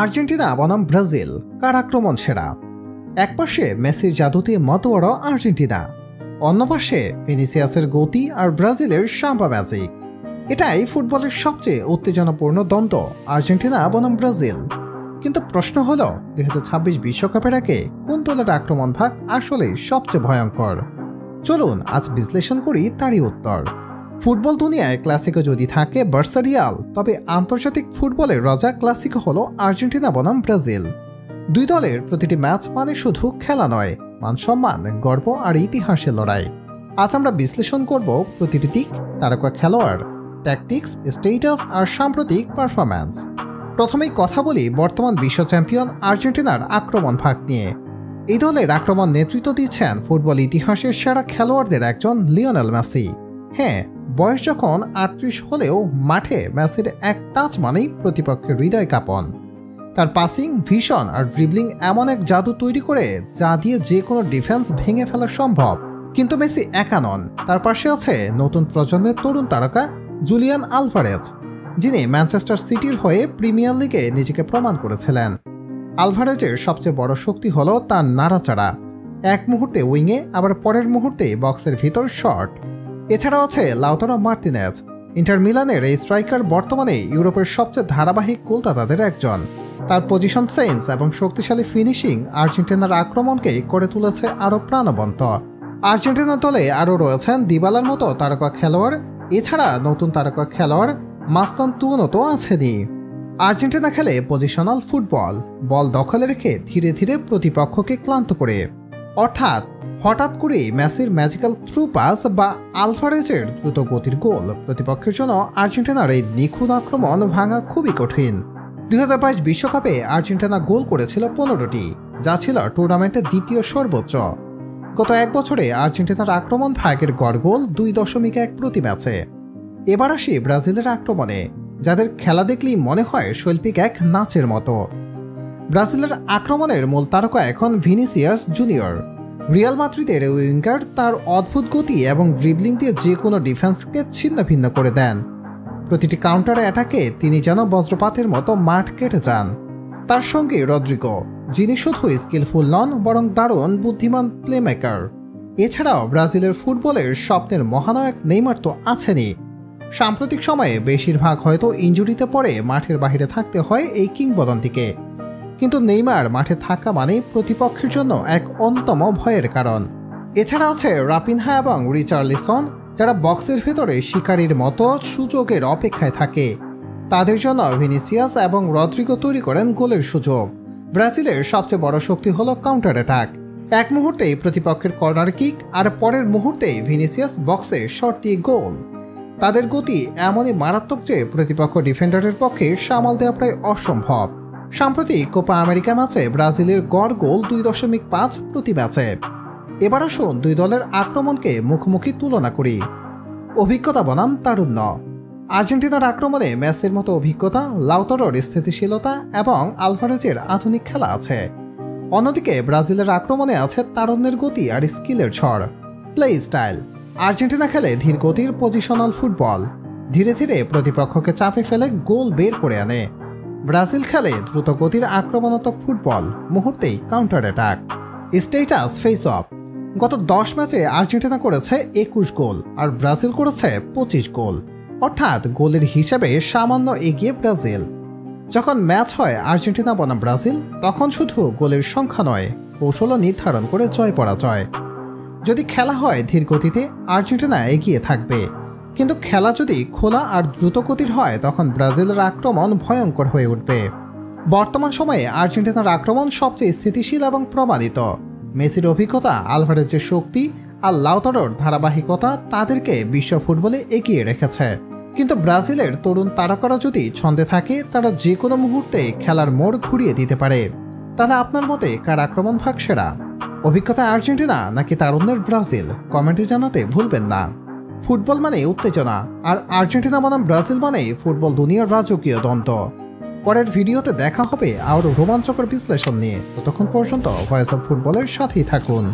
Argentina বনাম Brazil, কার আক্রমণ সেরা? একপাশে মেসির জাদুতে মতোয়ারা আর্জেন্টিনা, অন্য পাশে ভিনিসিয়াসের গতি আর ব্রাজিলের সাম্বা ম্যাজিক। এটাই ফুটবলের সবচেয়ে উত্তেজনাপূর্ণ দ্বন্দ্ব, আর্জেন্টিনা বনাম ব্রাজিল। কিন্তু প্রশ্ন হলো 2026 বিশ্বকাপের আগে কোন দলের আক্রমণ ভাগ আসলে সবচেয়ে ভয়ঙ্কর? চলুন আজ বিশ্লেষণ করি তারই উত্তর। ফুটবল দুনিয়ায় ক্লাসিকো যদি থাকে বার্সা রিয়াল, তবে আন্তর্জাতিক ফুটবলের রাজা ক্লাসিকো হলো আর্জেন্টিনা বনাম ব্রাজিল। দুই দলের প্রতিটি ম্যাচ মানে শুধু খেলা নয়, মান সম্মান, গর্ব আর ইতিহাসের লড়াই। আজ আমরা বিশ্লেষণ করব প্রতিটি দিক, তারকা খেলোয়াড়, ট্যাকটিক্স, স্টেটাস আর সাম্প্রতিক পারফরম্যান্স। প্রথমেই কথা বলি বর্তমান বিশ্ব চ্যাম্পিয়ন আর্জেন্টিনার আক্রমণ ভাগ নিয়ে। এই দলের আক্রমণ নেতৃত্ব দিচ্ছেন ফুটবল ইতিহাসের সেরা খেলোয়াড়দের একজন লিওনেল মেসি। হ্যাঁ, বয়স যখন 38 হলেও মাঠে মেসির এক টাচ মানেই প্রতিপক্ষের হৃদয় কাঁপন। তার পাসিং, ভিশন আর ড্রিবলিং এমন এক জাদু তৈরি করে যা দিয়ে যে কোনো ডিফেন্স ভেঙে ফেলা সম্ভব। কিন্তু মেসি একা নন, তার পাশে আছে নতুন প্রজন্মের তরুণ তারকা জুলিয়ান আলভারেজ, যিনি ম্যানচেস্টার সিটির হয়ে প্রিমিয়ার লিগে নিজেকে প্রমাণ করেছিলেন। আলভারেজের সবচেয়ে বড় শক্তি হল তার নাড়াচাড়া, এক মুহূর্তে উইংয়ে আবার পরের মুহূর্তে বক্সের ভিতর শট। এছাড়াও আছে লাউতারো মার্টিনেজ, ইন্টার মিলানের এই স্ট্রাইকার বর্তমানে ইউরোপের সবচেয়ে ধারাবাহিক গোলদাতাদের একজন। তার পজিশন সেন্স এবং শক্তিশালী ফিনিশিং আর্জেন্টিনার আক্রমণকে করে তুলেছে আরও প্রাণবন্ত। আর্জেন্টিনা দলে আরও রয়েছেন দিবালার মতো তারকা খেলোয়াড়, এছাড়া নতুন তারকা খেলোয়াড় মাস্তান তুনো তো আছেনই। আর্জেন্টিনা খেলে পজিশনাল ফুটবল, বল দখলে রেখে ধীরে ধীরে প্রতিপক্ষকে ক্লান্ত করে। অর্থাৎ হঠাৎ করে মেসির ম্যাজিক্যাল থ্রু পাস বা আলভারেজের দ্রুত গতির গোল প্রতিপক্ষের জন্য আর্জেন্টিনার এই নিখুঁত আক্রমণ ভাঙা খুবই কঠিন। 2022 বিশ্বকাপে আর্জেন্টিনা গোল করেছিল 15টি, যা ছিল টুর্নামেন্টের দ্বিতীয় সর্বোচ্চ। গত এক বছরে আর্জেন্টিনার আক্রমণ ভাগের গড় গোল 2.1 প্রতি ম্যাচে। এবার আসি ব্রাজিলের আক্রমণে, যাদের খেলা দেখলেই মনে হয় শৈল্পিক এক নাচের মতো। ব্রাজিলের আক্রমণের মূল তারকা এখন ভিনিসিয়াস জুনিয়র। রিয়াল মাদ্রিদের উইঙ্গার তার অদ্ভুত গতি এবং ড্রিবলিং দিয়ে যে কোনো ডিফেন্সকে ছিন্ন ভিন্ন করে দেন। প্রতিটি কাউন্টার অ্যাটাকে তিনি যেন বজ্রপাতের মতো মাঠ কেটে যান। তার সঙ্গে রদ্রিগো, যিনি শুধু স্কিলফুল নন বরং দারুণ বুদ্ধিমান প্লেমেকার। এছাড়াও ব্রাজিলের ফুটবলের স্বপ্নের মহানায়ক নেইমার তো আছেনই। সাম্প্রতিক সময়ে বেশিরভাগ হয়তো ইনজুরিতে পড়ে মাঠের বাইরে থাকতে হয় এই কিংবদন্তিকে, কিন্তু নেইমার মাঠে থাকা মানে প্রতিপক্ষের জন্য এক অন্যতম ভয়ের কারণ। এছাড়া আছে রাপিনহা এবং রিচার্লিসন, যারা বক্সের ভেতরে শিকারীর মতো সুযোগের অপেক্ষায় থাকে। তাদের জন্য ভিনিসিয়াস এবং রদ্রিগো তৈরি করেন গোলের সুযোগ। ব্রাজিলের সবচেয়ে বড় শক্তি হল কাউন্টার অ্যাটাক। এক মুহূর্তেই প্রতিপক্ষের কর্নার কিক আর পরের মুহূর্তেই ভিনিসিয়াস বক্সে শট দিয়ে গোল। তাদের গতি এমনই মারাত্মক যে প্রতিপক্ষ ডিফেন্ডারের পক্ষে সামাল দেওয়া প্রায় অসম্ভব। সাম্প্রতিক কোপা আমেরিকা ম্যাচে ব্রাজিলের গড় গোল 2.5 প্রতি ম্যাচে। এবার আসুন দুই দলের আক্রমণকে মুখোমুখি তুলনা করি। অভিজ্ঞতা বনাম তারুণ্য। আর্জেন্টিনার আক্রমণে মেসির মতো অভিজ্ঞতা, লাউতারোর স্থিতিশীলতা এবং আলভারেজের আধুনিক খেলা আছে। অন্যদিকে ব্রাজিলের আক্রমণে আছে তারুণ্যের গতি আর স্কিলের ঝড়। Play style. আর্জেন্টিনা খেলে ধীর গতির পজিশনাল ফুটবল, ধীরে ধীরে প্রতিপক্ষকে চাপে ফেলে গোল বের করে আনে। ব্রাজিল খেলে দ্রুত গতির আক্রমণাত্মক ফুটবল, মুহূর্তেই counter attack. Status face of. গত 10 ম্যাচে আর্জেন্টিনা করেছে 21 গোল আর ব্রাজিল করেছে 25 গোল, অর্থাৎ গোলের হিসাবে সামান্য এগিয়ে ব্রাজিল। যখন ম্যাচ হয় আর্জেন্টিনা বনাম ব্রাজিল, তখন শুধু গোলের সংখ্যা নয়, কৌশলও নির্ধারণ করে জয় পরাজয়। যদি খেলা হয় ধীর গতিতে, আর্জেন্টিনা এগিয়ে থাকবে, কিন্তু খেলা যদি খোলা আর দ্রুত গতির হয় তখন ব্রাজিলের আক্রমণ ভয়ঙ্কর হয়ে উঠবে। বর্তমান সময়ে আর্জেন্টিনার আক্রমণ সবচেয়ে স্থিতিশীল এবং প্রমাণিত। মেসির অভিজ্ঞতা, আলভারেজের শক্তি আর লাউতারোর ধারাবাহিকতা তাদেরকে বিশ্ব ফুটবলে এগিয়ে রেখেছে। কিন্তু ব্রাজিলের তরুণ তারকারা যদি ছন্দে থাকে, তারা যে কোনো মুহূর্তে খেলার মোড় ঘুরিয়ে দিতে পারে। তাহলে আপনার মতে কার আক্রমণ ভাগ সেরা? অভিজ্ঞতা আর্জেন্টিনা নাকি তারুণ্যের ব্রাজিল? কমেন্টে জানাতে ভুলবেন না। ফুটবল মানে উত্তেজনা, আর আর্জেন্টিনা বনাম ব্রাজিল মানে ফুটবল দুনিয়ার রাজকীয় দ্বন্দ্ব। পরের ভিডিওতে দেখা হবে আরও রোমাঞ্চকর বিশ্লেষণ নিয়ে। ততক্ষণ পর্যন্ত ভয়েস অফ ফুটবলের সাথেই থাকুন।